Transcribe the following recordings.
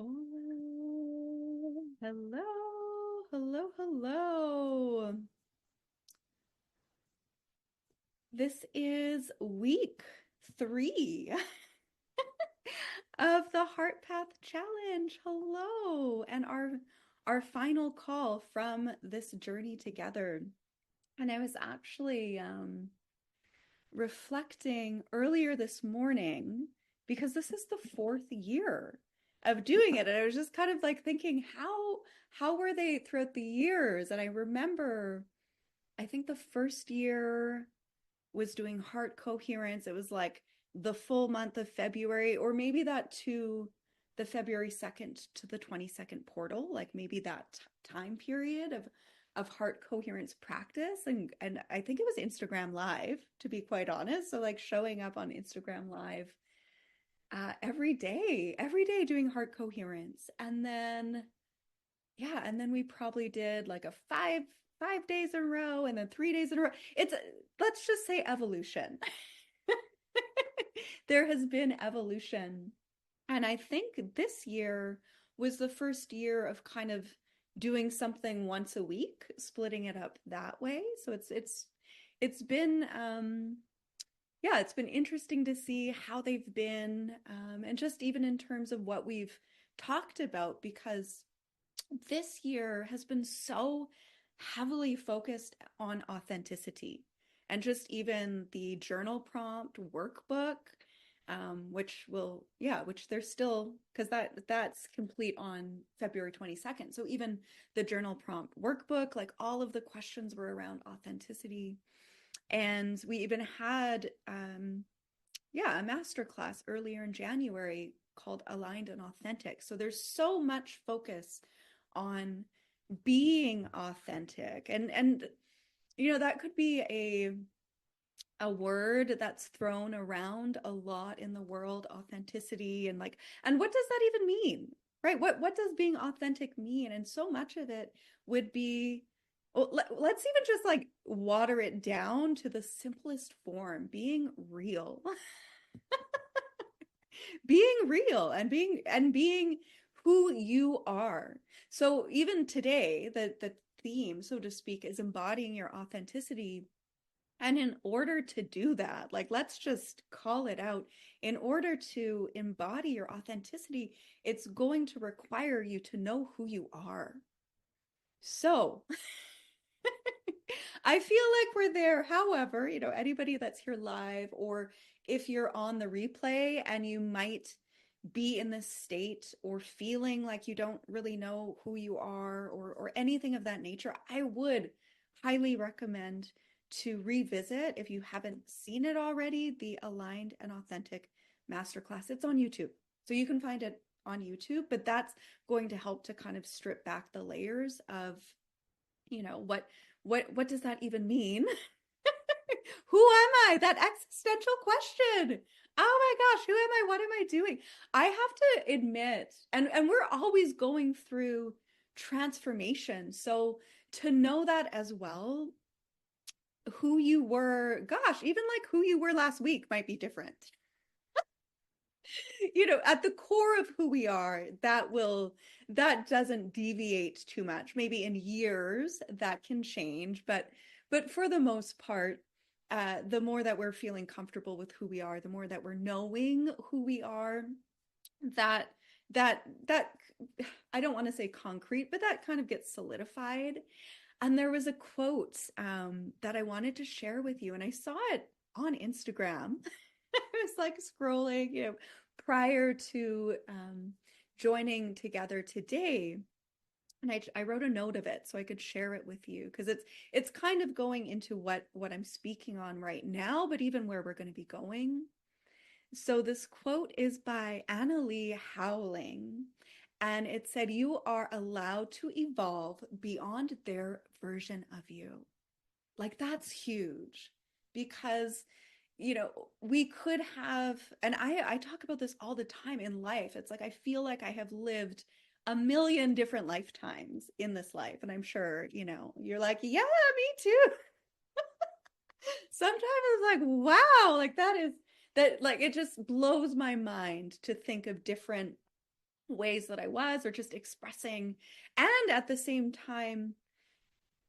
Oh, hello, hello, hello. This is week 3 of the Heart Path Challenge. Hello, and our final call from this journey together. And I was actually reflecting earlier this morning because this is the 4th year of doing it. And I was just kind of like thinking, how were they throughout the years? And I remember, I think the first year was doing heart coherence. It was like the full month of February, or maybe that to the February 2nd to the 22nd portal, like maybe that time period of heart coherence practice. And I think it was Instagram Live, to be quite honest. So like showing up on Instagram Live every day doing heart coherence. And then yeah, and then we probably did like a five days in a row and then 3 days in a row. It's let's just say evolution. There has been evolution. And I think this year was the first year of kind of doing something once a week, splitting it up that way. So it's been yeah, it's been interesting to see how they've been, and just even in terms of what we've talked about, because this year has been so heavily focused on authenticity, and just even the journal prompt workbook, which they're still, because that's complete on February 22nd. So even the journal prompt workbook, like all of the questions were around authenticity. And we even had a master class earlier in January called Aligned and Authentic. So there's so much focus on being authentic. And that could be a word that's thrown around a lot in the world, authenticity, and what does that even mean? Right? What does being authentic mean? And so much of it would be, well, let's even just like water it down to the simplest form, being real. Being real and being who you are. So even today, the theme, so to speak, is embodying your authenticity. And in order to do that, like let's just call it out, in order to embody your authenticity, it's going to require you to know who you are. So I feel like we're there. However, anybody that's here live, or if you're on the replay and you might be in this state or feeling like you don't really know who you are, or anything of that nature, I would highly recommend to revisit, if you haven't seen it already, the Aligned and Authentic Masterclass. It's on YouTube. So you can find it on YouTube, but that's going to help to kind of strip back the layers of, what does that even mean? Who am I? That existential question. Oh my gosh, who am I? What am I doing? I have to admit, and we're always going through transformation. So to know that as well, who you were, gosh, even like who you were last week might be different. At the core of who we are, that doesn't deviate too much. Maybe in years that can change, but for the most part, the more that we're feeling comfortable with who we are, the more that we're knowing who we are, that that I don't want to say concrete, but that kind of gets solidified. And there was a quote that I wanted to share with you, and I saw it on Instagram. I was like scrolling, prior to joining together today, and I wrote a note of it so I could share it with you, because it's kind of going into what I'm speaking on right now, but even where we're going to be going. So this quote is by Annalee Howling, and it said, "You are allowed to evolve beyond their version of you." Like that's huge, because we could have, and I talk about this all the time in life. It's like I feel like I have lived a million different lifetimes in this life, and I'm sure you're like, yeah, me too. Sometimes it's like, wow, like that, like it just blows my mind to think of different ways that I was, or just expressing. And at the same time,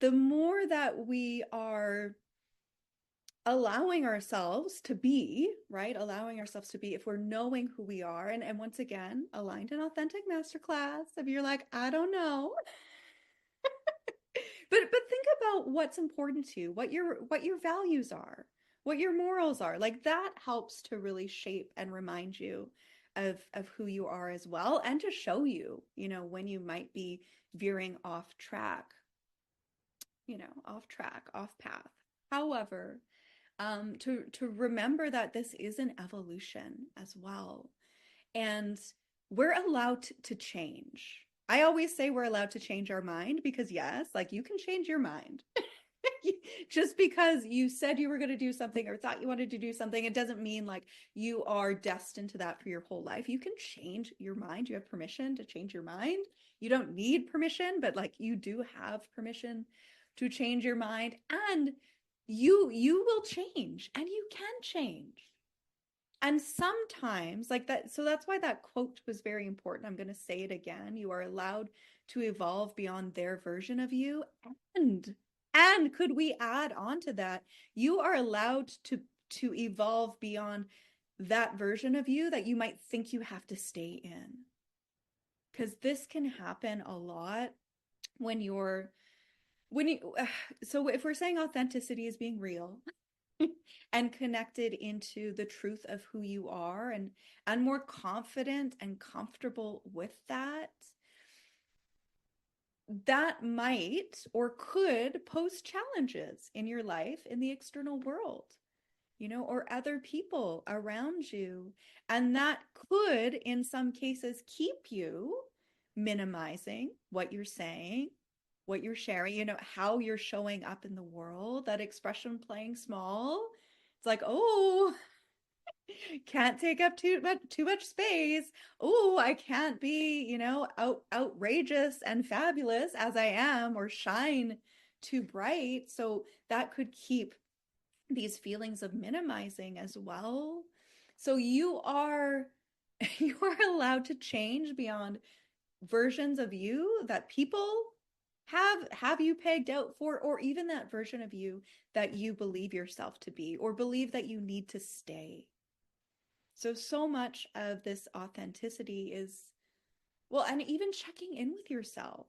the more that we are allowing ourselves to be, right? Allowing ourselves to be, if we're knowing who we are, and once again, aligned and authentic masterclass, if you're like, I don't know. But think about what's important to you, what your values are, what your morals are. Like that helps to really shape and remind you of who you are as well, and to show you, when you might be veering off track, off track, off path. However, to remember that this is an evolution as well. And we're allowed to change. I always say we're allowed to change our mind, because yes, like you can change your mind. Just because you said you were going to do something or thought you wanted to do something, it doesn't mean like you are destined to that for your whole life. You can change your mind. You have permission to change your mind. You don't need permission, but like you do have permission to change your mind, and you will change, and you can change. And sometimes, like that, so that's why that quote was very important. I'm going to say it again. You are allowed to evolve beyond their version of you. And could we add on to that? You are allowed to evolve beyond that version of you that you might think you have to stay in. Because this can happen a lot when you're when you so if we're saying authenticity is being real, and connected into the truth of who you are, and more confident and comfortable with that, that might or could pose challenges in your life, in the external world, or other people around you. And that could, in some cases, keep you minimizing what you're saying, what you're sharing, how you're showing up in the world. That expression, playing small. It's like, oh, can't take up too much space. Oh, I can't be, outrageous and fabulous as I am, or shine too bright. So that could keep these feelings of minimizing as well. So you are you are allowed to change beyond versions of you that people have you pegged out for, or even that version of you that you believe yourself to be, or believe that you need to stay. So much of this authenticity is, well, and even checking in with yourself.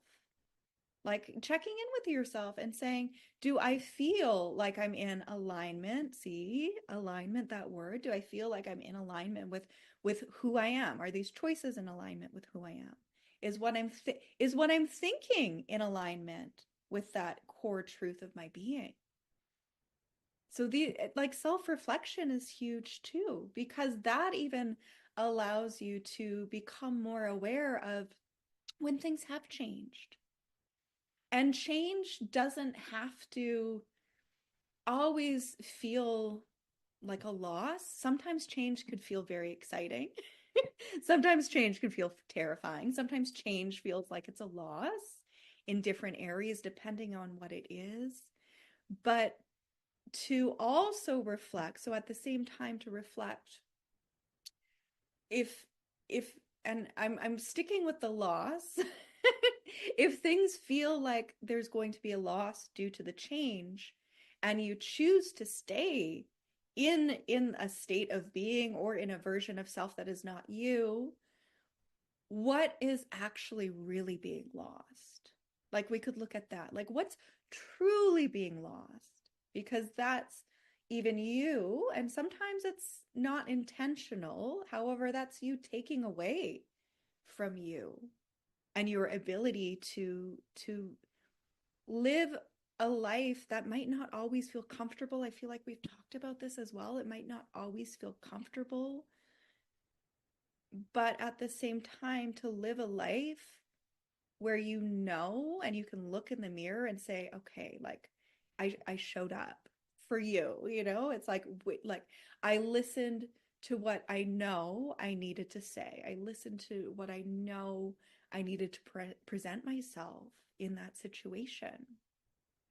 Like checking in with yourself and saying, do I feel like I'm in alignment? See, alignment, that word. Do I feel like I'm in alignment with who I am? Are these choices in alignment with who I am? Is what I'm thinking in alignment with that core truth of my being? So the like self-reflection is huge too, because that even allows you to become more aware of when things have changed. And change doesn't have to always feel like a loss. Sometimes change could feel very exciting. Sometimes change can feel terrifying. Sometimes change feels like it's a loss in different areas, depending on what it is. But to also reflect, so at the same time to reflect, if if and I'm sticking with the loss. If things feel like there's going to be a loss due to the change, and you choose to stay in a state of being, or in a version of self that is not you, what is actually really being lost? Like we could look at that. Like what's truly being lost? Because that's even you, and sometimes it's not intentional. However, that's you taking away from you and your ability to live a life that might not always feel comfortable. I feel like we've talked about this as well. It might not always feel comfortable, but at the same time, to live a life where and you can look in the mirror and say, okay, like I showed up for you, it's like, like I listened to what I know I needed to say. I listened to what I know I needed to present myself in that situation.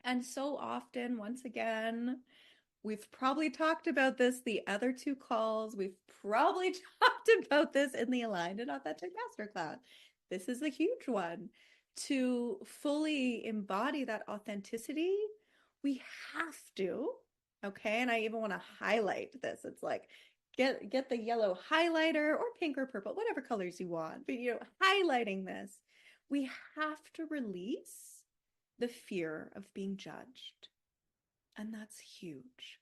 And so often, once again, We've probably talked about this the other two calls. We've probably talked about this in the Aligned and Authentic Masterclass. This is a huge one. To fully embody that authenticity, we have to, okay? And I even want to highlight this. It's like get the yellow highlighter or pink or purple, whatever colors you want. But highlighting this, we have to release the fear of being judged. And that's huge.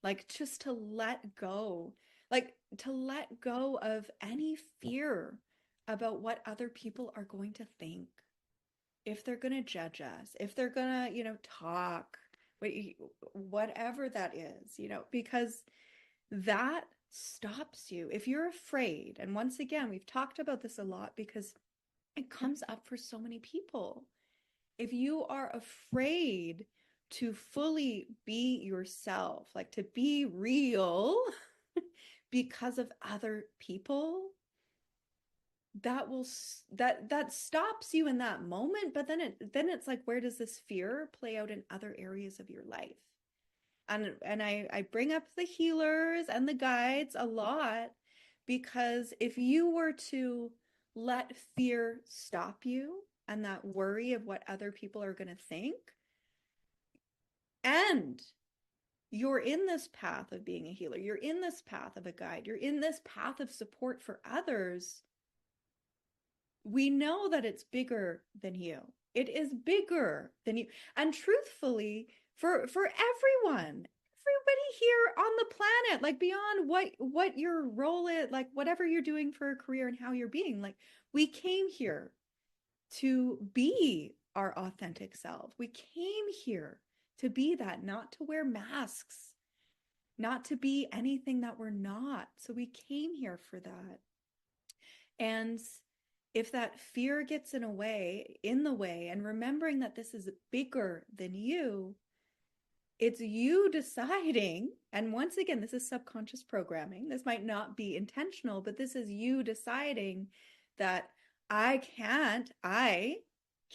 Like just to let go, like to let go of any fear about what other people are going to think, if they're going to judge us, if they're going to, talk, whatever that is, because that stops you. If you're afraid, and once again, we've talked about this a lot because it comes up for so many people. If you are afraid to fully be yourself, like to be real because of other people, that stops you in that moment. But then it's like, where does this fear play out in other areas of your life? And I bring up the healers and the guides a lot, because if you were to let fear stop you and that worry of what other people are going to think, and you're in this path of being a healer, you're in this path of a guide, you're in this path of support for others, we know that it's bigger than you. It is bigger than you. And truthfully, for everyone, everybody here on the planet, like beyond what your role is, like whatever you're doing for a career and how you're being, like we came here to be our authentic self. We came here to be that, not to wear masks, not to be anything that we're not. So we came here for that. And if that fear gets in the way, and remembering that this is bigger than you, it's you deciding, and once again, this is subconscious programming. This might not be intentional, but this is you deciding that I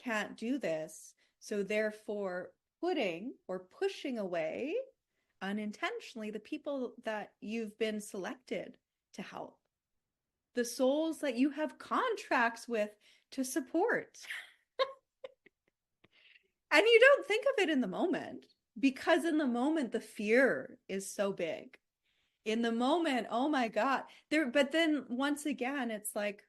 can't do this. So therefore, putting or pushing away unintentionally the people that you've been selected to help, the souls that you have contracts with to support. And you don't think of it in the moment, because in the moment the fear is so big. In the moment, oh my God. But then once again, it's like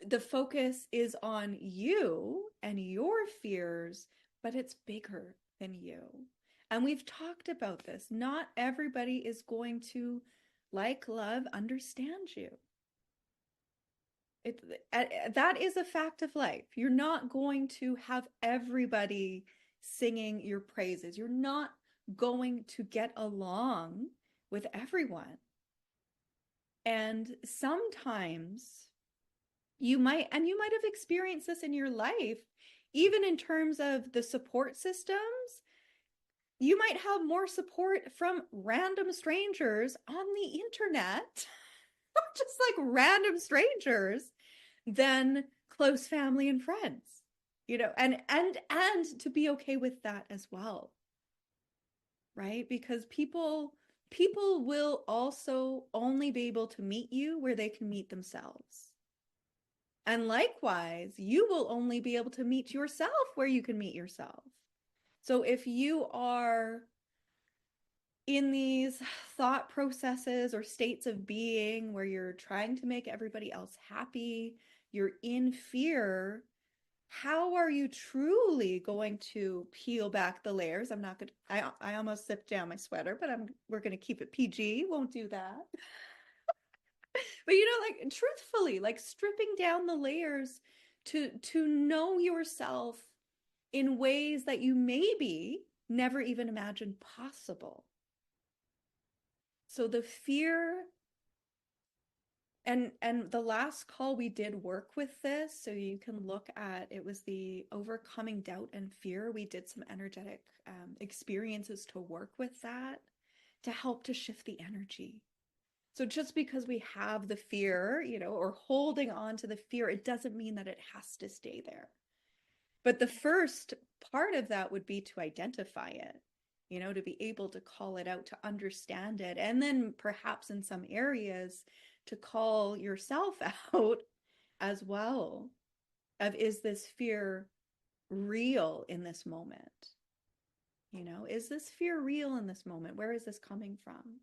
the focus is on you and your fears, but it's bigger than you. And we've talked about this. Not everybody is going to like, love, understand you. That is a fact of life. You're not going to have everybody singing your praises. You're not going to get along with everyone. And sometimes you might have experienced this in your life, even in terms of the support systems. You might have more support from random strangers on the internet, just like random strangers, than close family and friends, and to be okay with that as well, right? Because people will also only be able to meet you where they can meet themselves. And likewise, you will only be able to meet yourself where you can meet yourself. So if you are in these thought processes or states of being where you're trying to make everybody else happy, you're in fear, how are you truly going to peel back the layers? I'm not going to, I almost zipped down my sweater, but we're going to keep it PG. Won't do that. But like truthfully, like stripping down the layers to know yourself in ways that you maybe never even imagined possible. So the fear, and the last call we did work with this, so you can look at, it was the overcoming doubt and fear. We did some energetic experiences to work with that, to help to shift the energy. So just because we have the fear, or holding on to the fear, it doesn't mean that it has to stay there. But the first part of that would be to identify it. to be able to call it out, to understand it, and then perhaps in some areas to call yourself out as well of, is this fear real in this moment? Is this fear real in this moment? Where is this coming from?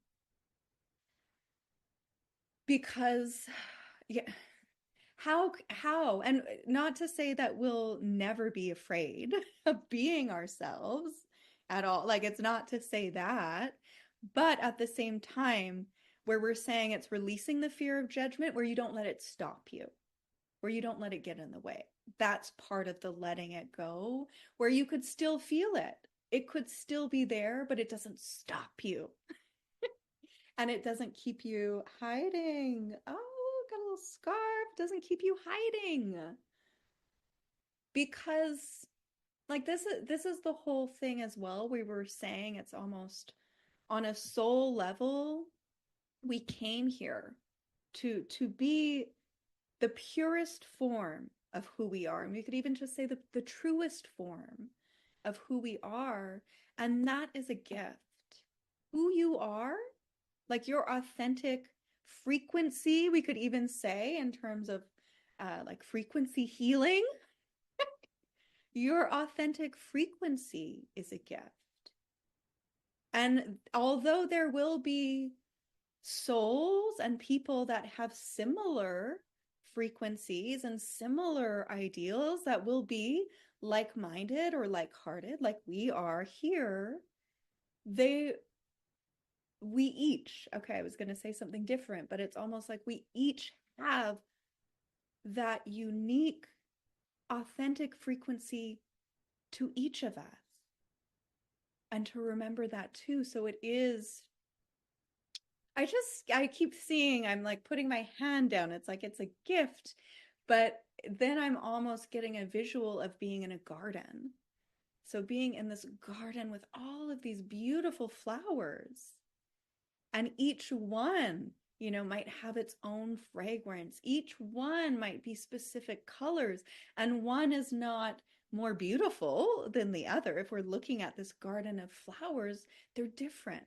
Because yeah, how, and not to say that we'll never be afraid of being ourselves at all, like it's not to say that, but at the same time, where we're saying it's releasing the fear of judgment, where you don't let it stop you, where you don't let it get in the way. That's part of the letting it go, where you could still feel it. It could still be there, but it doesn't stop you. And it doesn't keep you hiding. Oh, got a little scarf. Doesn't keep you hiding. Because like this is the whole thing as well. We were saying it's almost on a soul level, we came here to be the purest form of who we are. And we could even just say the truest form of who we are. And that is a gift. Who you are, like your authentic frequency, we could even say in terms of like frequency healing, your authentic frequency is a gift. And although there will be souls and people that have similar frequencies and similar ideals that will be like-minded or like-hearted, like we are here, we each, okay, I was going to say something different, but it's almost like we each have that unique, authentic frequency to each of us. And to remember that too. So it is, I keep seeing, I'm like putting my hand down. It's like it's a gift, but then I'm almost getting a visual of being in a garden. So being in this garden with all of these beautiful flowers, and each one, might have its own fragrance. Each one might be specific colors, and one is not more beautiful than the other. If we're looking at this garden of flowers, they're different,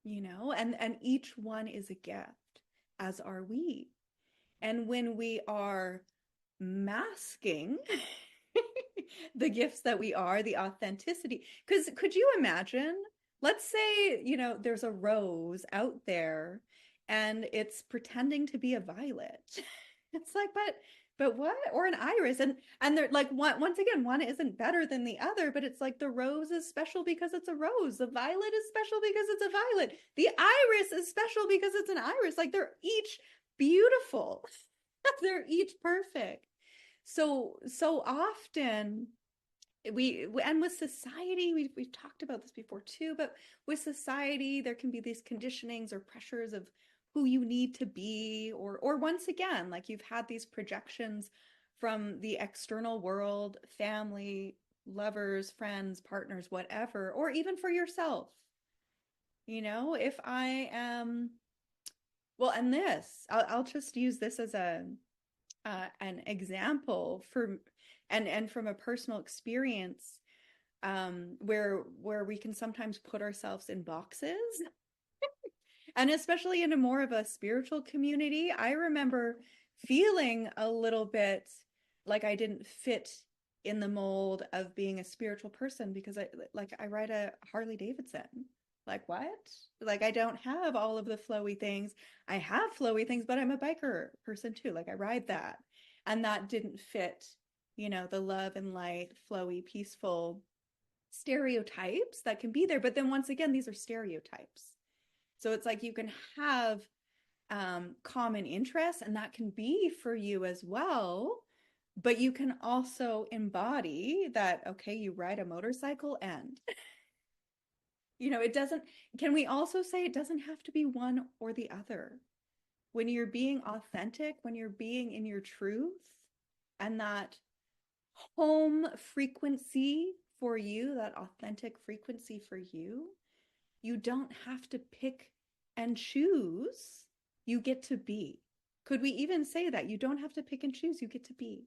and each one is a gift, as are we. And when we are masking the gifts that we are, the authenticity, because could you imagine, let's say, there's a rose out there and it's pretending to be a violet. It's like, but what? Or an iris. And they're like, once again, one isn't better than the other, but it's like the rose is special because it's a rose. The violet is special because it's a violet. The iris is special because it's an iris. Like they're each beautiful. They're each perfect. So often and with society, we've talked about this before too, but with society, there can be these conditionings or pressures of who you need to be, or once again, like you've had these projections from the external world, family, lovers, friends, partners, whatever, or even for yourself. If I am, well, and I'll just use this as an example and from a personal experience, where we can sometimes put ourselves in boxes, and especially in a more of a spiritual community. I remember feeling a little bit like I didn't fit in the mold of being a spiritual person because I ride a Harley Davidson. Like what? Like I don't have all of the flowy things. I have flowy things, but I'm a biker person too. Like I ride that. And that didn't fit, the love and light, flowy, peaceful stereotypes that can be there. But then once again, these are stereotypes. So it's like you can have common interests, and that can be for you as well. But you can also embody that, okay, you ride a motorcycle and it doesn't, can we also say it doesn't have to be one or the other? When you're being authentic, when you're being in your truth, and that home frequency for you, that authentic frequency for you, you don't have to pick and choose. You get to be. Could we even say that? You don't have to pick and choose, you get to be.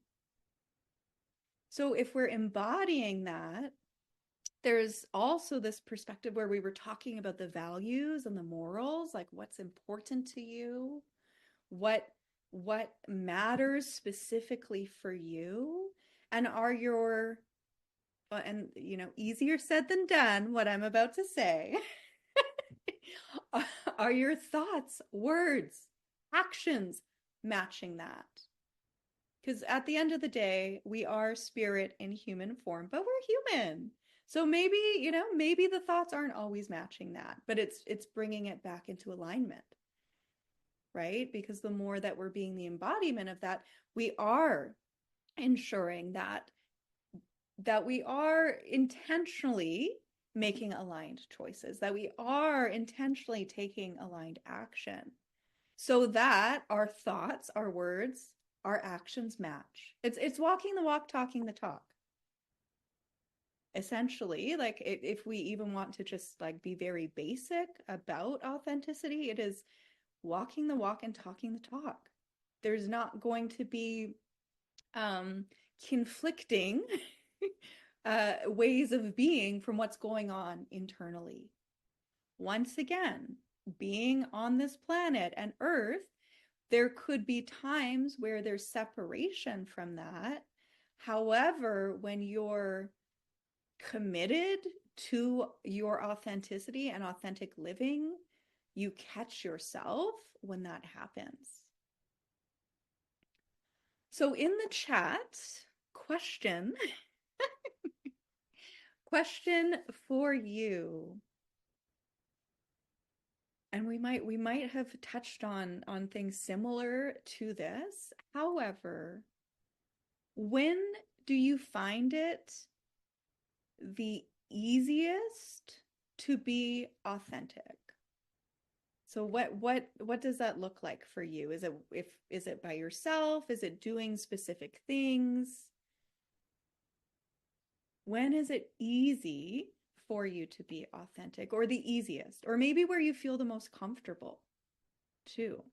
So if we're embodying that, there's also this perspective where we were talking about the values and the morals, like what's important to you, what what matters specifically for you, and are your and easier said than done what I'm about to say. Are your thoughts, words, actions matching that? Because at the end of the day, we are spirit in human form, but we're human. So maybe, maybe the thoughts aren't always matching that, but it's bringing it back into alignment, right? Because the more that we're being the embodiment of that, we are ensuring that we are intentionally making aligned choices, that we are intentionally taking aligned action so that our thoughts, our words, our actions match. It's walking the walk, talking the talk. Essentially, like if we even want to just like be very basic about authenticity, it is walking the walk and talking the talk. There's not going to be conflicting ways of being from what's going on internally. Once again, being on this planet and Earth, there could be times where there's separation from that. However, when you're committed to your authenticity and authentic living, you catch yourself when that happens. So in the chat, question for you. And we might have touched on things similar to this. However, when do you find it the easiest to be authentic? So what does that look like for you? Is it by yourself? Is it doing specific things? When is it easy for you to be authentic, or the easiest, or maybe where you feel the most comfortable too?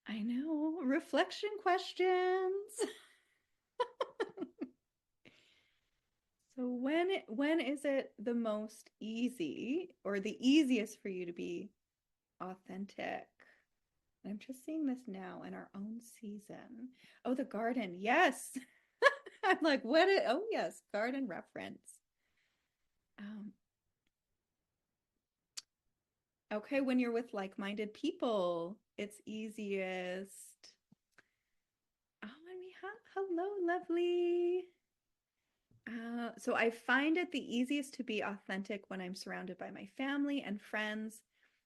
I know, reflection questions. So when is it the most easy or the easiest for you to be authentic? I'm just seeing this now in our own season. Oh, the garden. Yes. I'm like, oh yes, garden reference. Um, okay, when you're with like-minded people, it's easiest. Oh, and we have, hello, lovely. So I find it the easiest to be authentic when I'm surrounded by my family and friends,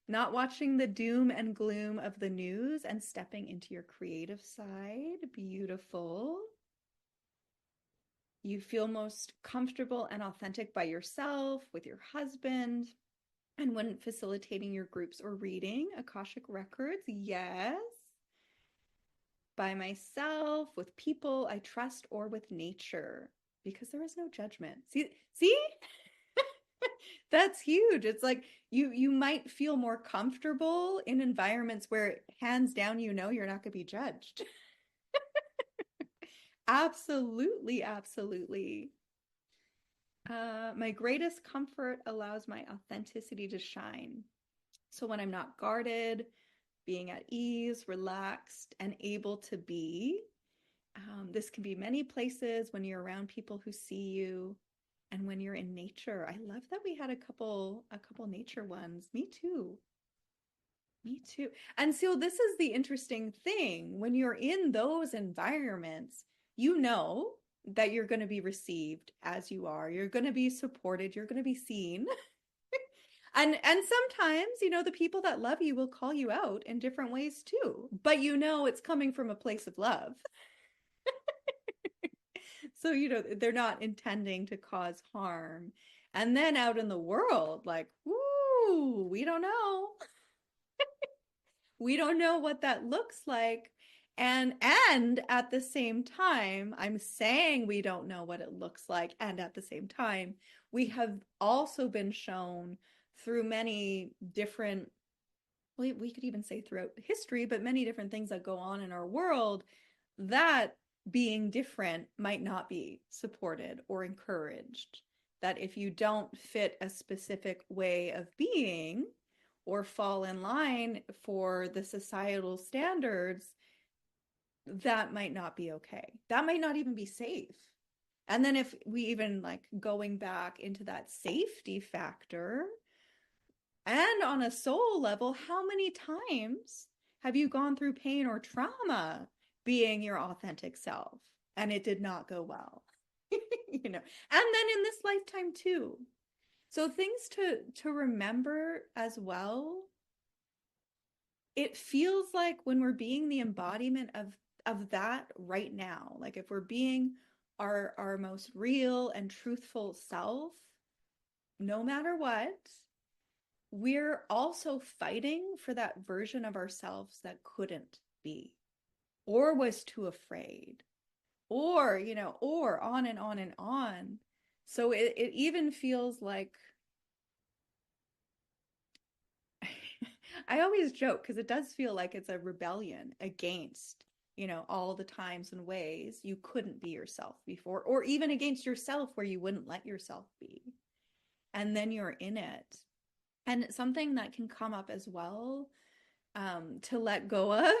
not watching the doom and gloom of the news and stepping into your creative side. Beautiful. You feel most comfortable and authentic by yourself, with your husband, and when facilitating your groups or reading Akashic records. Yes. By myself, with people I trust, or with nature, because there is no judgment. See? That's huge. It's like you might feel more comfortable in environments where hands down you're not going to be judged. Absolutely, absolutely. My greatest comfort allows my authenticity to shine. So when I'm not guarded, being at ease, relaxed, and able to be. This can be many places when you're around people who see you, and when you're in nature. I love that we had a couple nature ones. Me too. Me too. And so this is the interesting thing. When you're in those environments, you know that you're going to be received as you are. You're going to be supported. You're going to be seen. And sometimes, the people that love you will call you out in different ways too. But it's coming from a place of love. So, they're not intending to cause harm. And then out in the world, like, woo, we don't know. We don't know what that looks like. And at the same time, I'm saying we don't know what it looks like. And at the same time, we have also been shown through many different, we could even say throughout history, but many different things that go on in our world, that being different might not be supported or encouraged. That if you don't fit a specific way of being or fall in line for the societal standards, that might not be okay. That might not even be safe. And then if we even like going back into that safety factor, and on a soul level, how many times have you gone through pain or trauma being your authentic self and it did not go well? And then in this lifetime too. So things to remember as well. It feels like when we're being the embodiment of that right now, like if we're being our most real and truthful self, no matter what, we're also fighting for that version of ourselves that couldn't be or was too afraid or on and on and on. So it even feels like I always joke because it does feel like it's a rebellion against, all the times and ways you couldn't be yourself before, or even against yourself where you wouldn't let yourself be. And then you're in it. And something that can come up as well, to let go of.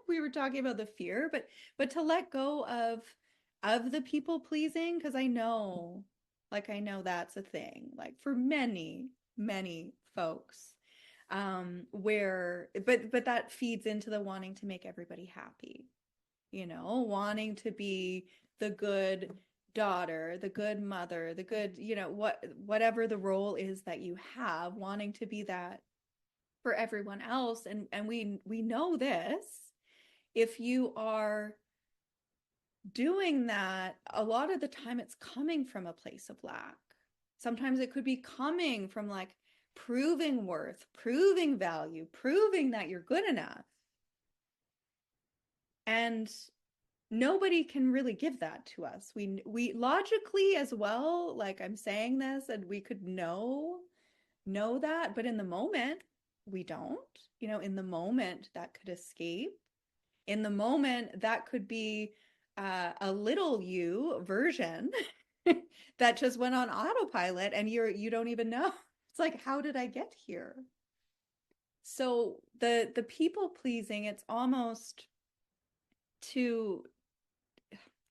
We were talking about the fear, but to let go of the people pleasing, because I know that's a thing, like for many folks, where but that feeds into the wanting to make everybody happy, wanting to be the good daughter, the good mother, the good, whatever the role is that you have, wanting to be that for everyone else. And we know this. If you are doing that, a lot of the time it's coming from a place of lack. Sometimes it could be coming from like proving worth, proving value, proving that you're good enough. And nobody can really give that to us. We logically as well, like I'm saying this, and we could know that, but in the moment we don't. In the moment that could escape. In the moment that could be a little you version that just went on autopilot and you don't even know. It's like, how did I get here? So the people pleasing, it's almost to,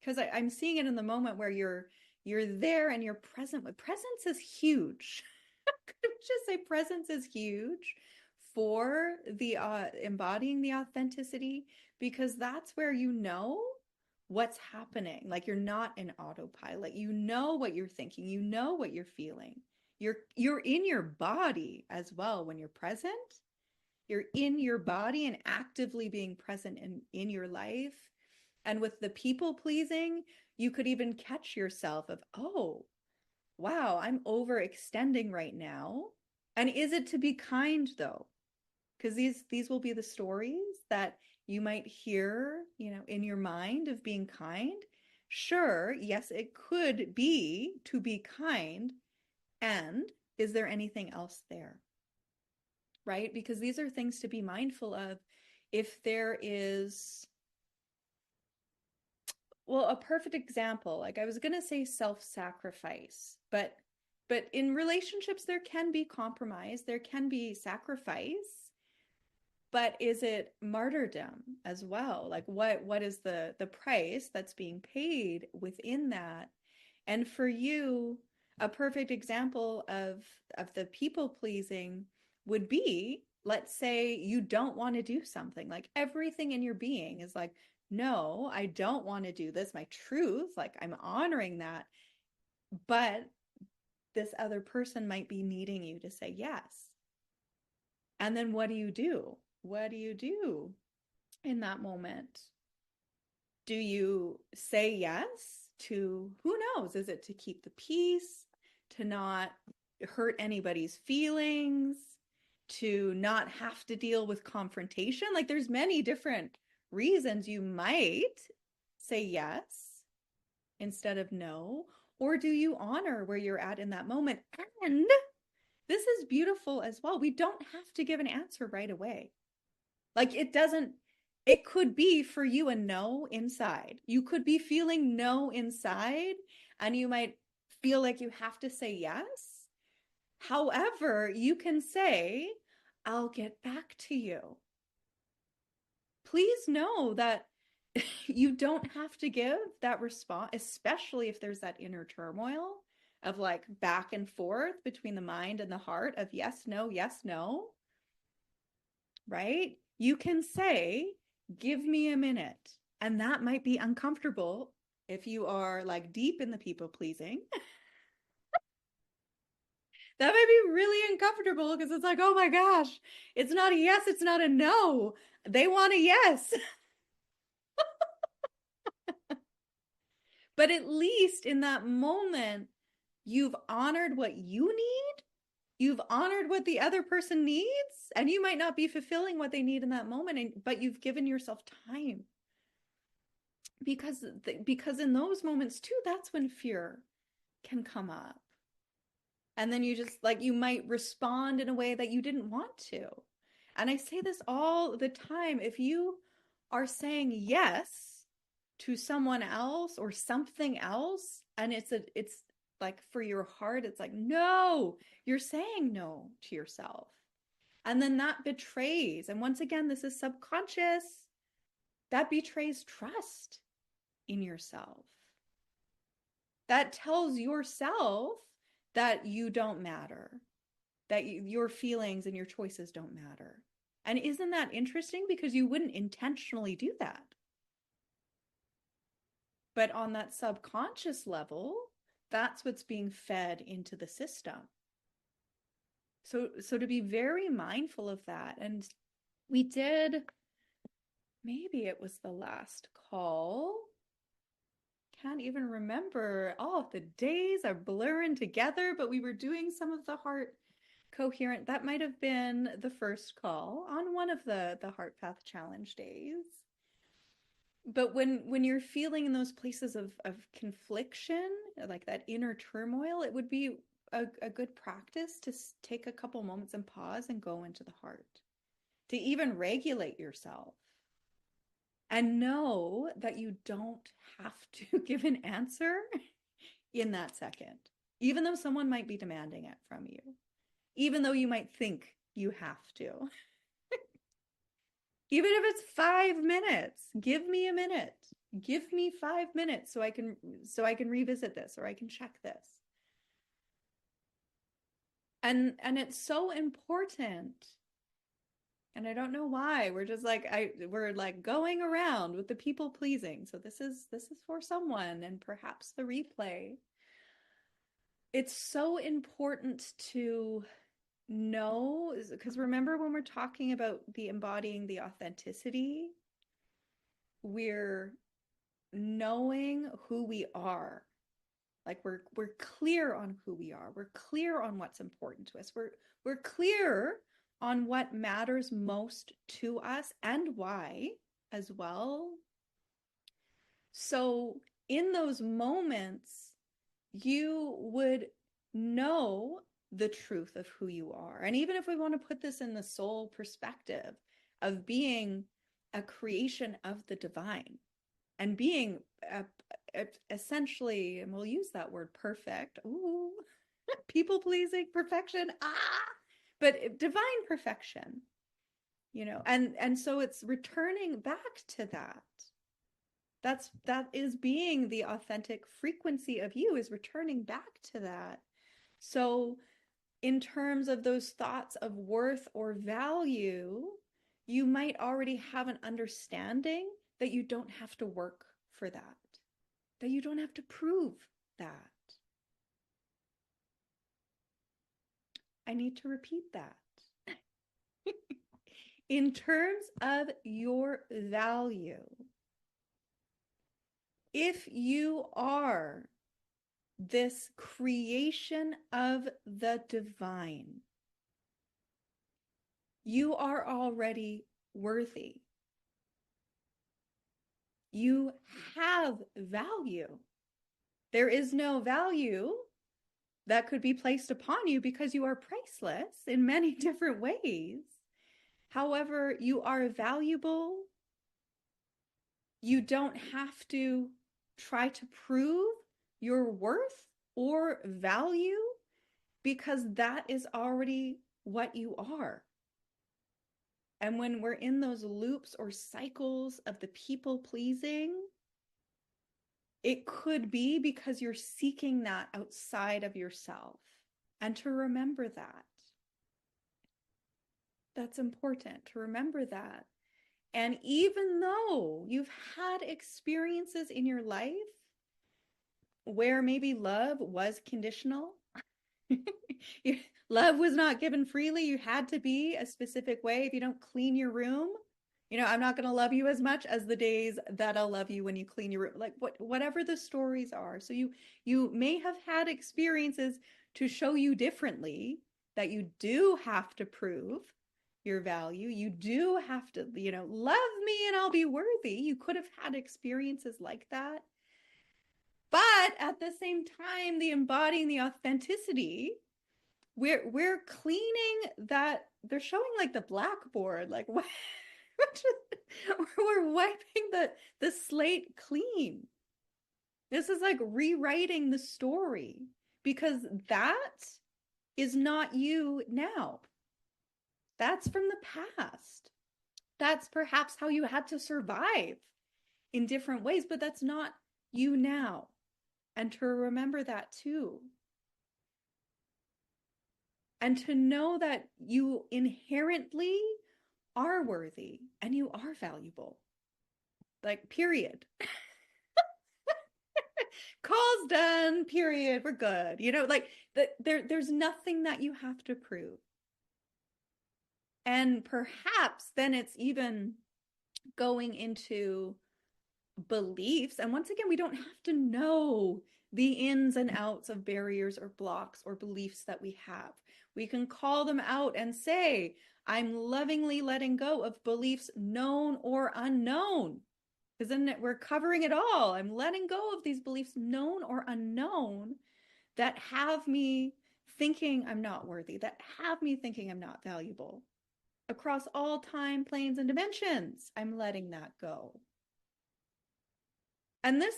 because I'm seeing it in the moment where you're there and you're present. Presence is huge. Could we just say presence is huge for the embodying the authenticity, because that's where what's happening. Like you're not in autopilot. You know what you're thinking. You know what you're feeling. You're in your body as well when you're present. You're in your body and actively being present in your life. And with the people pleasing, you could even catch yourself of, oh, wow, I'm overextending right now. And is it to be kind though? Because these will be the stories that you might hear, in your mind of being kind. Sure, yes, it could be to be kind. And is there anything else there? Right? Because these are things to be mindful of. If there is, well, a perfect example, like I was going to say self-sacrifice, but in relationships there can be compromise, there can be sacrifice, but is it martyrdom as well? Like what is the price that's being paid within that? And for you, a perfect example of the people pleasing would be, let's say you don't want to do something, like everything in your being is like, no, I don't want to do this. My truth, like I'm honoring that. But this other person might be needing you to say yes. And then what do you do? What do you do in that moment? Do you say yes to, who knows? Is it to keep the peace, to not hurt anybody's feelings, to not have to deal with confrontation? Like there's many different reasons you might say yes instead of no? Or do you honor where you're at in that moment? And this is beautiful as well. We don't have to give an answer right away. Like it could be for you a no inside. You could be feeling no inside, and you might feel like you have to say yes. However, you can say, I'll get back to you. Please know that you don't have to give that response, especially if there's that inner turmoil of like back and forth between the mind and the heart of yes, no, right? You can say, give me a minute. And that might be uncomfortable if you are like deep in the people pleasing. That might be really uncomfortable because it's like, oh my gosh, it's not a yes, it's not a no. They want a yes. But at least in that moment, you've honored what you need. You've honored what the other person needs, and you might not be fulfilling what they need in that moment, but you've given yourself time. Because in those moments too, that's when fear can come up. And then you just like you might respond in a way that you didn't want to. And I say this all the time. If you are saying yes to someone else or something else, and it's like for your heart, it's like, no, you're saying no to yourself. And then that betrays, and once again, this is subconscious, that betrays trust in yourself. That tells yourself that you don't matter, that your feelings and your choices don't matter. And isn't that interesting? Because you wouldn't intentionally do that. But on that subconscious level, that's what's being fed into the system. So to be very mindful of that. And we did, maybe it was the last call. Can't even remember. Oh, the days are blurring together, but we were doing some of the heart coherent. That might have been the first call on one of the Heart Path Challenge days. But when you're feeling in those places of confliction, like that inner turmoil, it would be a good practice to take a couple moments and pause and go into the heart, to even regulate yourself and know that you don't have to give an answer in that second, even though someone might be demanding it from you, even though you might think you have to. Even if it's 5 minutes, give me a minute. Give me 5 minutes so I can revisit this or I can check this. And it's so important. And I don't know why. We're just like we're like going around with the people pleasing. So this is for someone and perhaps the replay. It's so important to know, because remember when we're talking about the embodying the authenticity, we're knowing who we are. Like we're clear on who we are. We're clear on what's important to us. We're clear on what matters most to us and why as well. So in those moments, you would know the truth of who you are. And even if we want to put this in the soul perspective of being a creation of the divine and being essentially, and we'll use that word perfect. Ooh, people pleasing, perfection. But divine perfection, and so it's returning back to that. That is being the authentic frequency of you, is returning back to that. So in terms of those thoughts of worth or value, you might already have an understanding that you don't have to work for that you don't have to prove that. I need to repeat that. In terms of your value, if you are this creation of the divine, you are already worthy. You have value. There is no value that could be placed upon you because you are priceless in many different ways. However, you are valuable. You don't have to try to prove your worth or value because that is already what you are. And when we're in those loops or cycles of the people pleasing, it could be because you're seeking that outside of yourself. And to remember that, that's important to remember that. And even though you've had experiences in your life where maybe love was conditional, love was not given freely, you had to be a specific way. If you don't clean your room, I'm not going to love you as much as the days that I'll love you when you clean your room. Like whatever the stories are. So you may have had experiences to show you differently that you do have to prove your value. You do have to, love me and I'll be worthy. You could have had experiences like that. But at the same time, the embodying the authenticity, we're cleaning that. They're showing like the blackboard, like what we're wiping the slate clean. This is like rewriting the story because that is not you now. That's from the past. That's perhaps how you had to survive in different ways, but that's not you now. And to remember that too. And to know that you inherently are worthy and you are valuable. Like, period. Call's done, period. We're good. There's nothing that you have to prove. And perhaps then it's even going into beliefs. And once again, we don't have to know the ins and outs of barriers or blocks or beliefs that we have. We can call them out and say, I'm lovingly letting go of beliefs known or unknown. Because then we're covering it all. I'm letting go of these beliefs, known or unknown, that have me thinking I'm not worthy, that have me thinking I'm not valuable. Across all time, planes, and dimensions, I'm letting that go. And this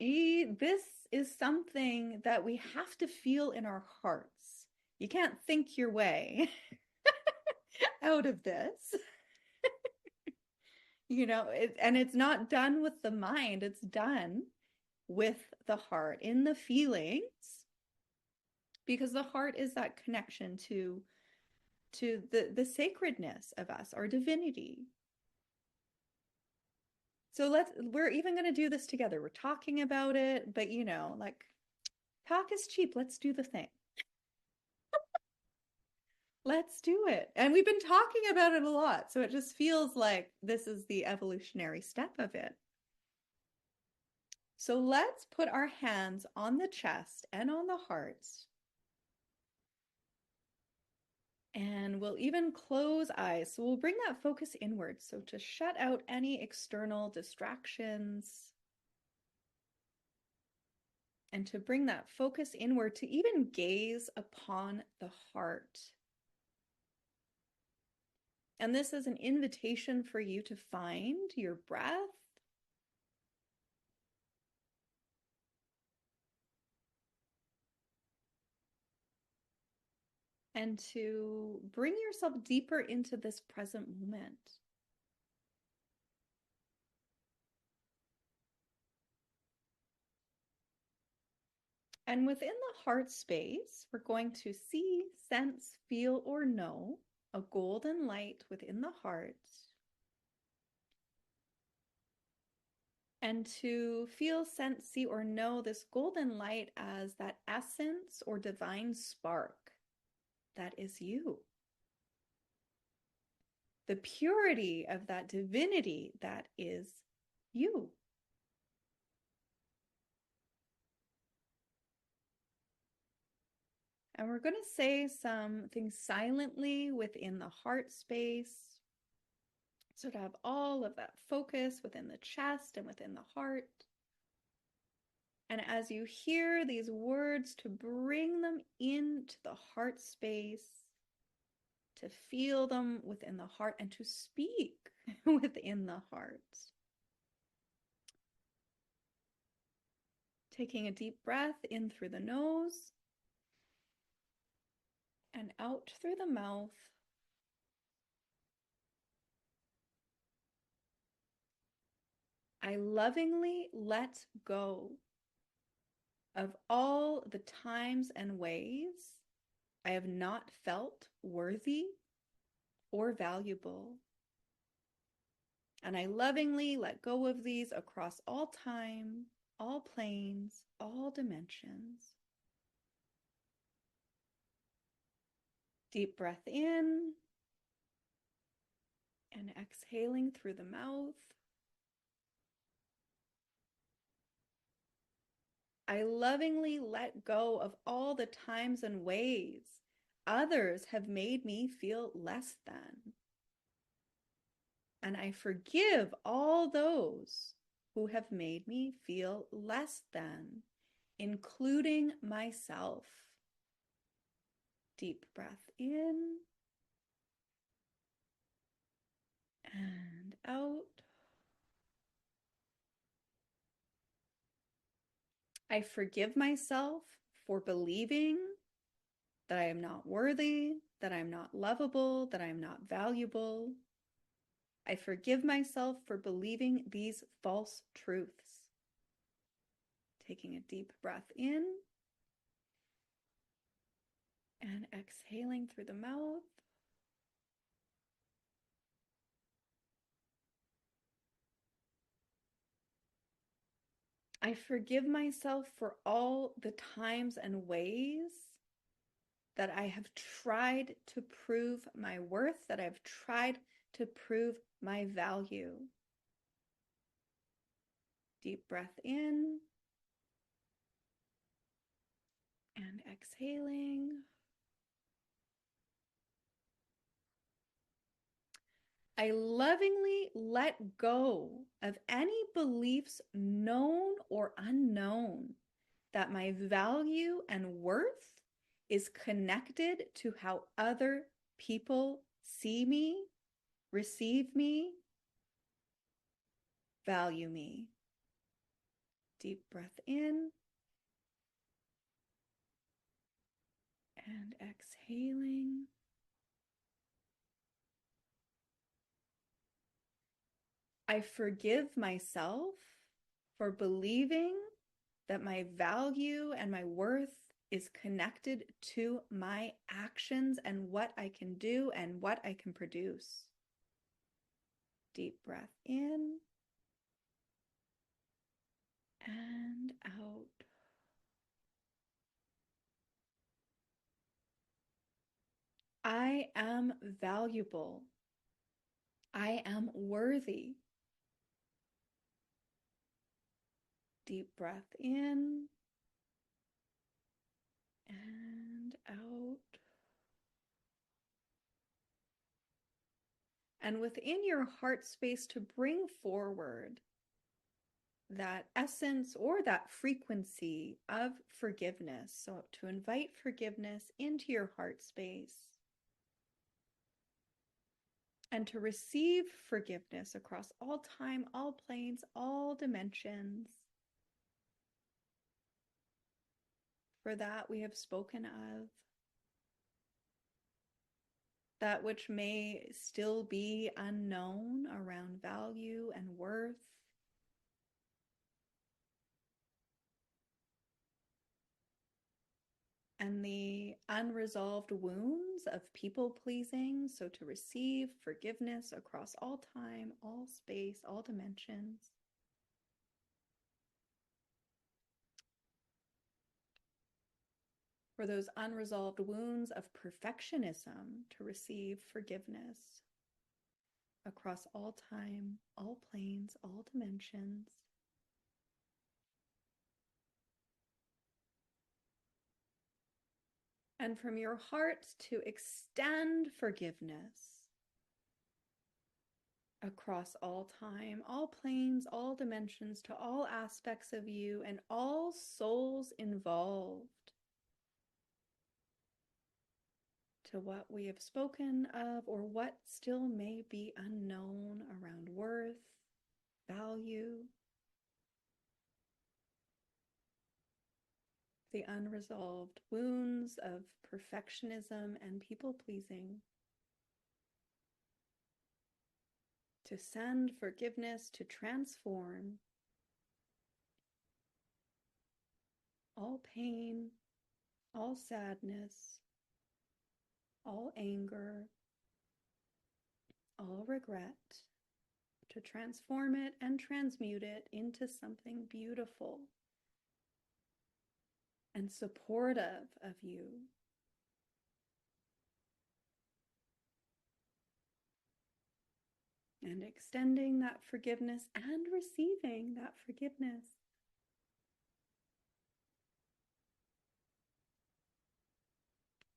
is something that we have to feel in our hearts. You can't think your way out of this. And it's not done with the mind, it's done with the heart, in the feelings, because the heart is that connection to the sacredness of us, our divinity. So we're even going to do this together. We're talking about it, but like, talk is cheap. Let's do the thing. Let's do it. And we've been talking about it a lot. So it just feels like this is the evolutionary step of it. So let's put our hands on the chest and on the heart. And we'll even close eyes. So we'll bring that focus inward. So to shut out any external distractions. And to bring that focus inward, to even gaze upon the heart. And this is an invitation for you to find your breath. And to bring yourself deeper into this present moment. And within the heart space, we're going to see, sense, feel, or know a golden light within the heart. And to feel, sense, see, or know this golden light as that essence or divine spark that is you. The purity of that divinity that is you. And we're going to say some things silently within the heart space. So to have all of that focus within the chest and within the heart. And as you hear these words, to bring them into the heart space, to feel them within the heart, and to speak within the heart. Taking a deep breath in through the nose and out through the mouth. I lovingly let go of all the times and ways I have not felt worthy or valuable. And I lovingly let go of these across all time, all planes, all dimensions. Deep breath in and exhaling through the mouth. I lovingly let go of all the times and ways others have made me feel less than. And I forgive all those who have made me feel less than, including myself. Deep breath in and out. I forgive myself for believing that I am not worthy, that I'm not lovable, that I'm not valuable. I forgive myself for believing these false truths. Taking a deep breath in and exhaling through the mouth. I forgive myself for all the times and ways that I have tried to prove my worth, that I've tried to prove my value. Deep breath in and exhaling. I lovingly let go of any beliefs, known or unknown, that my value and worth is connected to how other people see me, receive me, value me. Deep breath in and exhaling. I forgive myself for believing that my value and my worth is connected to my actions and what I can do and what I can produce. Deep breath in and out. I am valuable. I am worthy. Deep breath in and out. And within your heart space, to bring forward that essence or that frequency of forgiveness. So to invite forgiveness into your heart space and to receive forgiveness across all time, all planes, all dimensions. For that we have spoken of, that which may still be unknown around value and worth, and the unresolved wounds of people pleasing. So to receive forgiveness across all time, all space, all dimensions. For those unresolved wounds of perfectionism, to receive forgiveness across all time, all planes, all dimensions. And from your heart to extend forgiveness across all time, all planes, all dimensions, to all aspects of you and all souls involved, to what we have spoken of or what still may be unknown around worth, value, the unresolved wounds of perfectionism and people pleasing, to send forgiveness, to transform all pain, all sadness, all anger, all regret, to transform it and transmute it into something beautiful and supportive of you. And extending that forgiveness and receiving that forgiveness.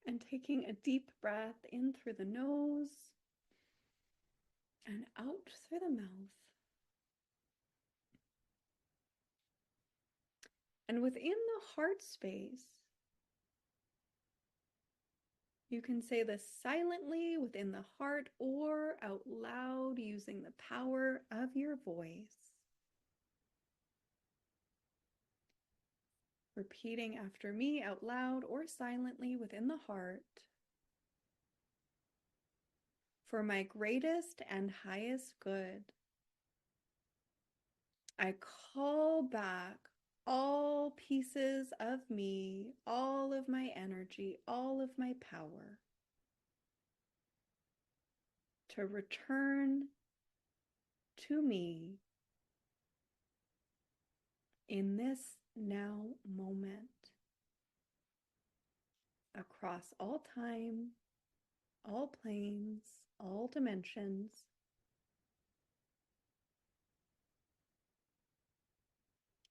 And taking a deep breath in through the nose and out through the mouth. And within the heart space, you can say this silently within the heart or out loud using the power of your voice. Repeating after me out loud or silently within the heart. For my greatest and highest good, I call back all pieces of me, all of my energy, all of my power to return to me in this now moment, across all time, all planes, all dimensions.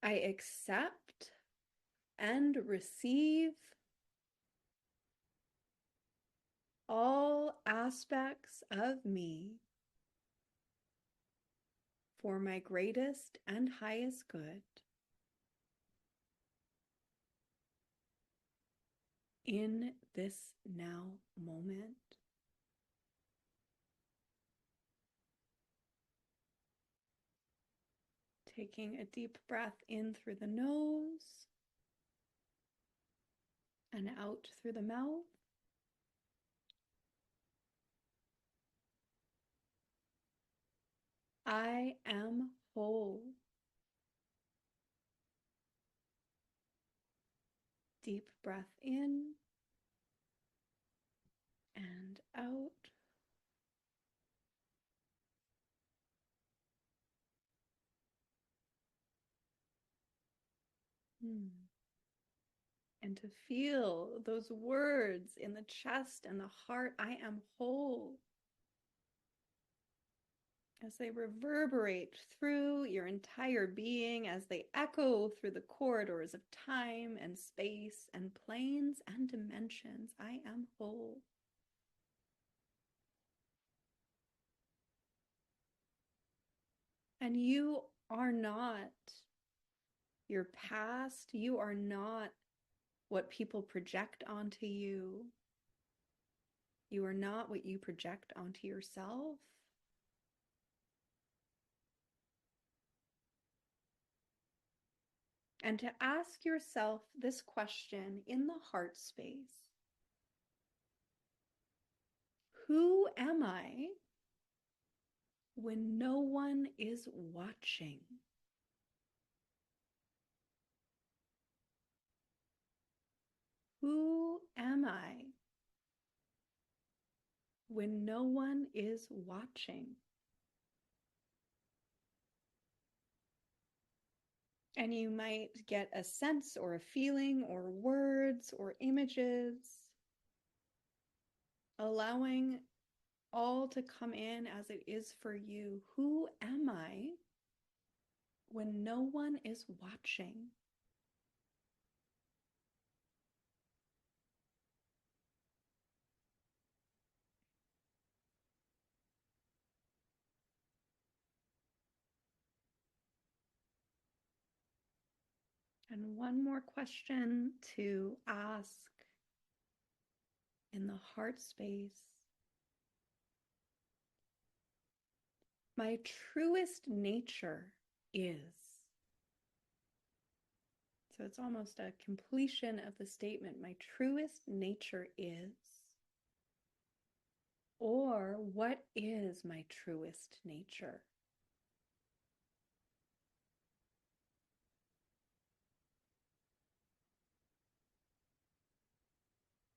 I accept and receive all aspects of me for my greatest and highest good in this now moment. Taking a deep breath in through the nose and out through the mouth. I am whole. Deep breath in and out. And to feel those words in the chest and the heart, I am whole, as they reverberate through your entire being, as they echo through the corridors of time and space and planes and dimensions. I am whole. And you are not your past. You are not what people project onto you. You are not what you project onto yourself. And to ask yourself this question in the heart space: who am I when no one is watching? Who am I when no one is watching? And you might get a sense or a feeling or words or images, allowing all to come in as it is for you. Who am I when no one is watching? And one more question to ask in the heart space. My truest nature is. So it's almost a completion of the statement. My truest nature is. Or what is my truest nature?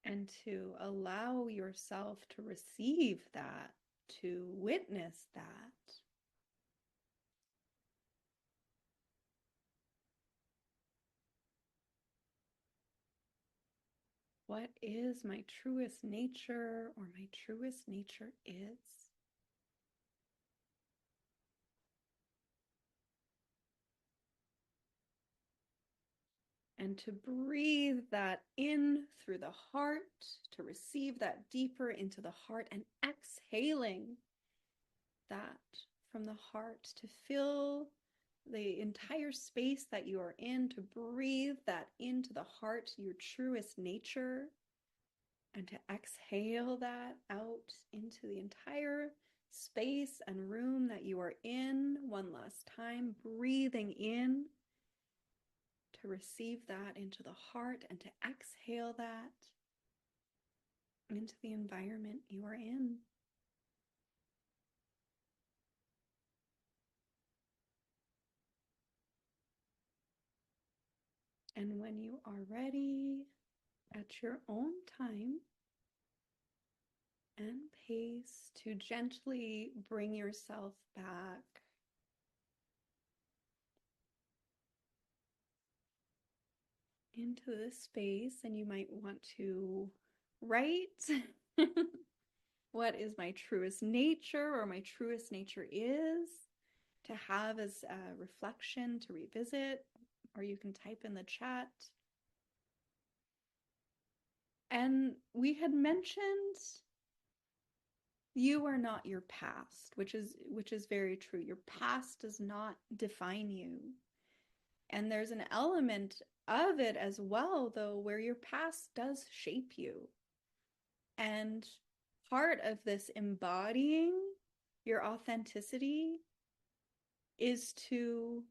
And to allow yourself to receive that, to witness that. What is my truest nature, or my truest nature is? And to breathe that in through the heart, to receive that deeper into the heart, and exhaling that from the heart to fill the entire space that you are in, to breathe that into the heart, your truest nature, and to exhale that out into the entire space and room that you are in. One last time, breathing in to receive that into the heart and to exhale that into the environment you are in. And when you are ready, at your own time and pace, to gently bring yourself back into this space. And you might want to write what is my truest nature, or my truest nature is, to have as a reflection to revisit, or you can type in the chat. And we had mentioned you are not your past, which is very true. Your past does not define you. And there's an element of it as well, though, where your past does shape you. And part of this embodying your authenticity is to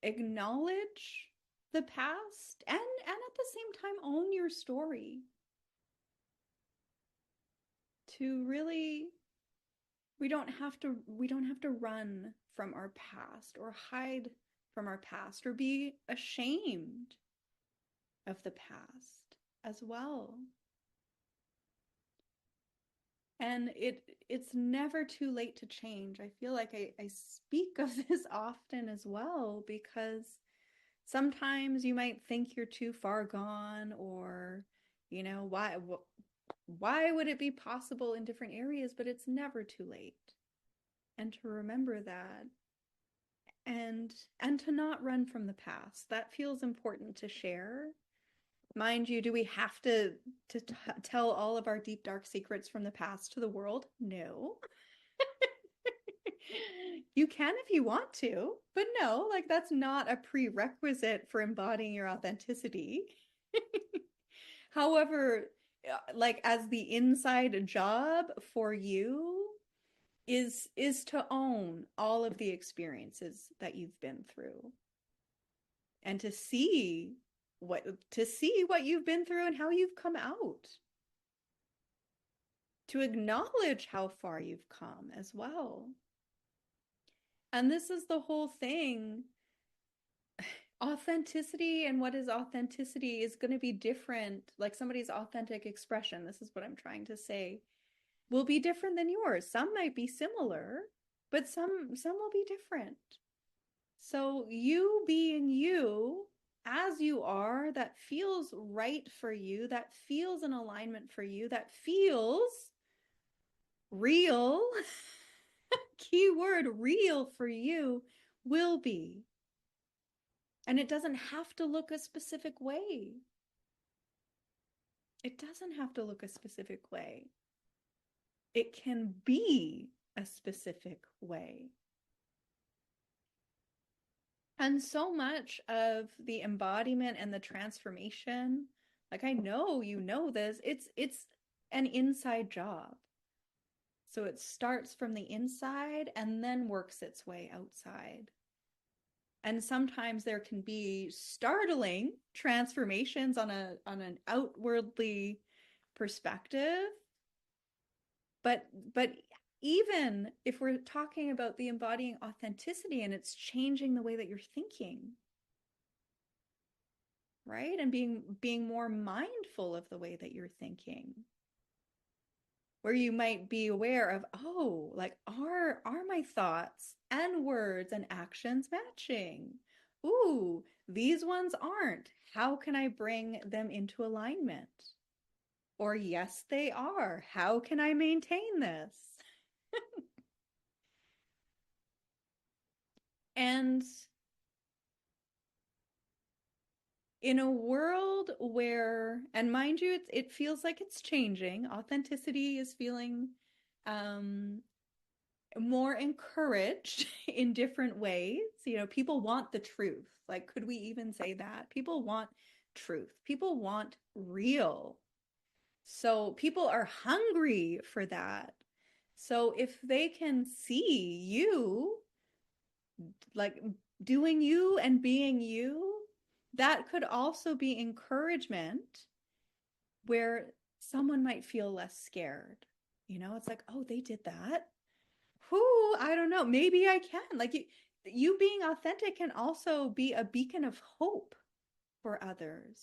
acknowledge the past and at the same time own your story. To really, we don't have to run from our past or hide from our past or be ashamed of the past as well. And it's never too late to change. I feel like I speak of this often as well, because sometimes you might think you're too far gone, or why would it be possible in different areas, but it's never too late. And to remember that, and to not run from the past. That feels important to share. Mind you, do we have to tell all of our deep dark secrets from the past to the world? No. You can if you want to, but no, like that's not a prerequisite for embodying your authenticity. However, like as the inside job for you is to own all of the experiences that you've been through, and to see what you've been through and how you've come out, to acknowledge how far you've come as well. And this is the whole thing. Authenticity, and what is authenticity, is going to be different. Like somebody's authentic expression, this is what I'm trying to say, will be different than yours. Some might be similar, but some will be different. So you being you as you are, that feels right for you, that feels in alignment for you, that feels real, keyword real for you, will be. And it doesn't have to look a specific way. It doesn't have to look a specific way. It can be a specific way. And so much of the embodiment and the transformation, like I know you know this, it's an inside job. So it starts from the inside and then works its way outside. And sometimes there can be startling transformations on an outwardly perspective, but even if we're talking about the embodying authenticity and it's changing the way that you're thinking, right? And being more mindful of the way that you're thinking, where you might be aware of, oh, like are my thoughts and words and actions matching? Ooh, these ones aren't. How can I bring them into alignment? Or yes, they are. How can I maintain this? And in a world where, and mind you, it feels like it's changing. Authenticity is feeling um, more encouraged in different ways. You know, people want the truth. Like, could we even say that? People want truth. People want real. So people are hungry for that. So if they can see you, like doing you and being you, that could also be encouragement where someone might feel less scared. You know, it's like, oh, they did that. Who, I don't know. Maybe I can. Like you being authentic can also be a beacon of hope for others.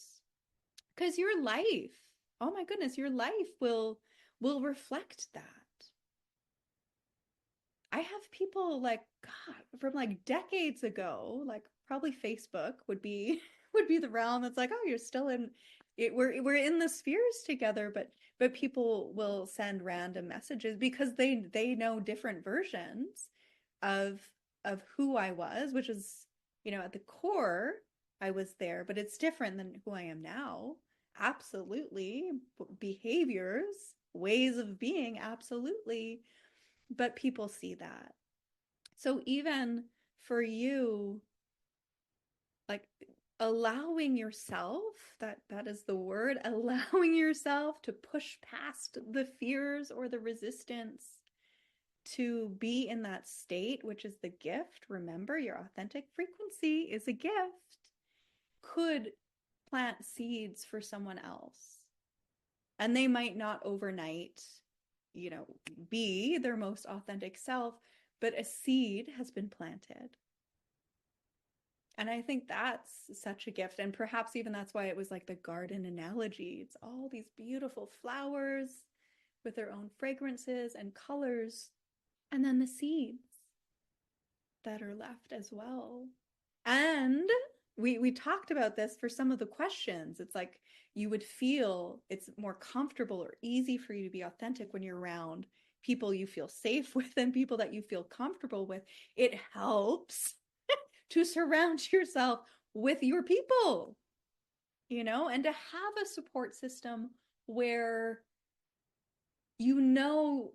Because your life, oh my goodness, your life will reflect that. I have people like God from like decades ago, like probably Facebook would be would be the realm that's like, oh, you're still in it, we're in the spheres together, but people will send random messages because they know different versions of of who I was, which is, you know, at the core, I was there, but it's different than who I am now. Absolutely. Behaviors, ways of being, absolutely. But people see that. So even for you, like allowing yourself, that is the word, allowing yourself to push past the fears or the resistance to be in that state, which is the gift. Remember, your authentic frequency is a gift, could plant seeds for someone else. And they might not overnight, you know, be their most authentic self, but a seed has been planted. And I think that's such a gift. And perhaps even that's why it was like the garden analogy. It's all these beautiful flowers with their own fragrances and colors, and then the seeds that are left as well. And we talked about this for some of the questions. It's like you would feel it's more comfortable or easy for you to be authentic when you're around people you feel safe with and people that you feel comfortable with. It helps to surround yourself with your people, you know, and to have a support system where you know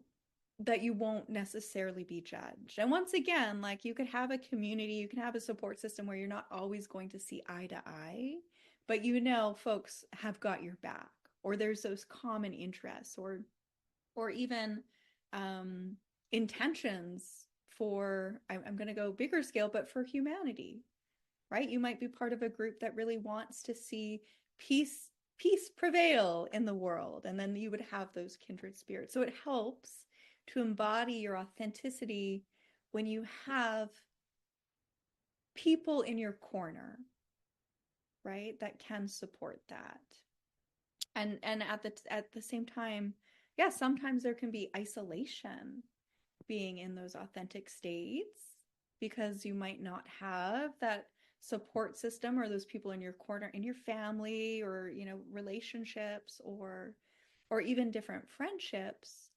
that you won't necessarily be judged. And once again, like you could have a community, you can have a support system where you're not always going to see eye to eye, but you know folks have got your back, or there's those common interests, or even um, intentions for I'm going to go bigger scale, but for humanity, right? You might be part of a group that really wants to see peace prevail in the world, and then you would have those kindred spirits. So it helps to embody your authenticity when you have people in your corner, right? That can support that. And at the same time, yeah, sometimes there can be isolation being in those authentic states because you might not have that support system or those people in your corner in your family or, you know, relationships or even different friendships.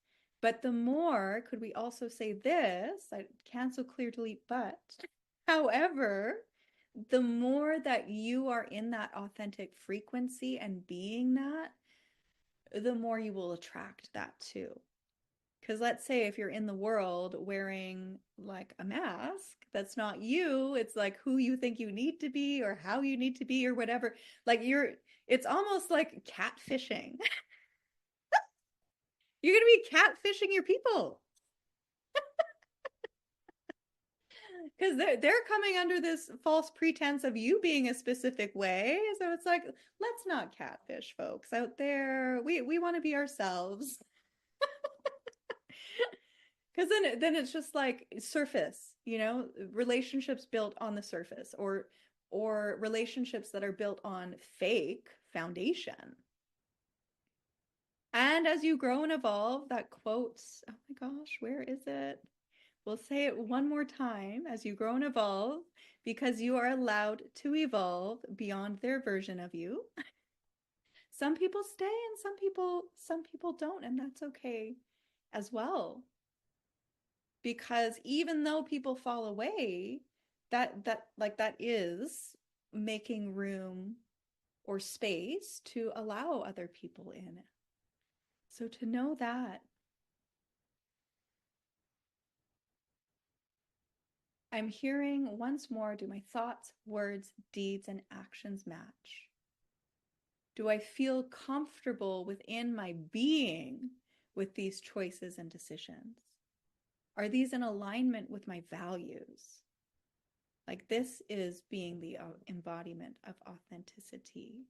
But the more, could we also say this, I cancel clear delete but however, the more that you are in that authentic frequency and being that, the more you will attract that too. Because let's say if you're in the world wearing like a mask, that's not you. It's like who you think you need to be or how you need to be or whatever. Like it's almost like catfishing. You're going to be catfishing your people because they're coming under this false pretense of you being a specific way. So it's like, let's not catfish folks out there. We want to be ourselves. Because then it's just like surface, relationships built on the surface or relationships that are built on fake foundation. And as you grow and evolve, that quotes, oh my gosh, where is it? We'll say it one more time. As you grow and evolve, because you are allowed to evolve beyond their version of you. Some people stay and some people don't, and that's okay as well. Because even though people fall away, that is making room or space to allow other people in. So to know that, I'm hearing once more, do my thoughts, words, deeds, and actions match? Do I feel comfortable within my being with these choices and decisions? Are these in alignment with my values? Like this is being the embodiment of authenticity.